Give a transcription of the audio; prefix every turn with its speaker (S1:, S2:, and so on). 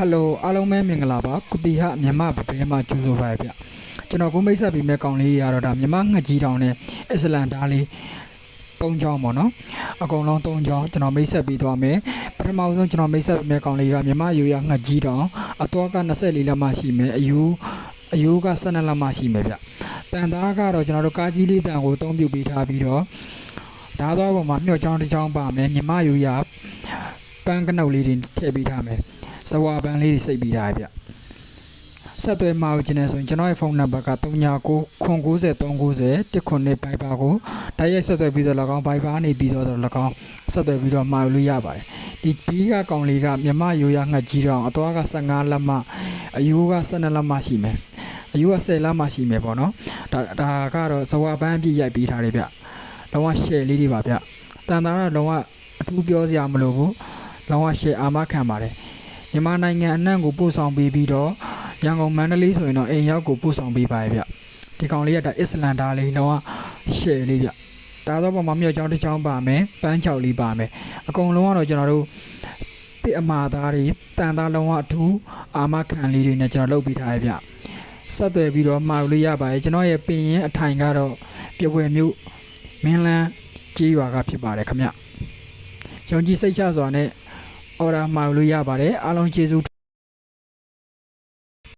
S1: Hello အားလုံးပဲမင်္ဂလာပါကုတီဟမြန်မာဗပဲမှာကျူဆိုပါဗျကျွန်တော်ကိုမိတ်ဆက်ပြီးမဲ့ကောင်လေးရတော့ဒါမြန်မာငှက်ကြီးတောင်နဲ့အစ္စလမ်သားလေး၃ချောင်းပေါ့နော်အကုန်လုံး၃ချောင်းကျွန်တော်မိတ်ဆက်ပြီးသွားမယ်ပထမဆုံးကျွန်တော်မိတ်ဆက်ပြီးမဲ့ကောင်လေးကမြန်မာရိုးရငှက်ကြီးတောင်အသွားက24လက်မှရှိမယ်အယူက12လက်မှရှိမယ်ဗျတန်သားကတော့ကျွန်တော်တို့ကားကြီးလေးတန်ကိုအသုံးပြုပေးထားပြီးတော့ဓာတ်သွားပေါ်မှာမျှော့ချောင်းတစ်ချောင်းပါမယ်မြန်မာရိုးရပန်းကနုတ်လေးတွေထည့်ပေးထားမယ်စဝါပန်းလေးတွေစိတ်ပြီးထားဗျဆက်သွယ်မှာဦးကျင်နေဆိုရင်ကျွန်တော်ရဲ့ဖုန်းနံပါတ်က39939019 19 Viber ကိုတိုက်ရိုက်ဆက်သွယ်ပြီးတော့၎င်း Viber နေပြီးတော့၎င်းဆက်သွယ်ပြီးတော့မှာလို့ရပါတယ်ဒီကကောင်လေးကမြမရိုးရငှက်ကြီးတော့အသွားက15လက်မှအယူက12လက်မှရှိမယ်အယူက10လက်မှရှိမယ်ပေါ့နော်ဒါကတော့စဝါပန်းပြည့်ရိုက်ပြီးထားတယ်ဗျလုံးဝ share လေးတွေပါဗျတန်တာကတော့လုံးဝအထူးပြောစရာမလိုဘူးလုံးဝ share အာမခံပါတယ်မြန်မာနိုင်ငံအနှံ့ကိုပို့ဆောင်ပေးပြီးတော့ရန်ကုန်မန္တလေးဆိုရင်တော့အိမ်ရောက်ကိုပို့ဆောင်ပေးပါရဲ့ဗျဒီကောင်လေးကဒါအစ္စလမ်သားလေးလုံးဝ share လေးဗျဒါတော့ပုံမှာမြောက်ချောင်းတစ်ချောင်းပါမယ်ပန်းချောက်လေးပါမယ်အကုန်လုံးကတော့ကျွန်တော်တို့တစ်အမာသားတွေတန်သားလုံးဝအထူးအာမခံလေးတွေနဲ့ကျွန်တော်လုပ်ပေးထားရဲ့ဗျဆက်သွယ်ပြီးတော့မှာလို့ရပါရဲ့ကျွန်တော်ရဲ့ပင်ရင်အထိုင်ကတော့ပြပွဲမျိုးမင်းလန်းကြီးရွာကဖြစ်ပါတယ်ခင်ဗျယုံကြည်စိတ်ချစွာနဲ့အော်ဒါမှာလို့ရပါတယ်အားလုံးကျေးဇူး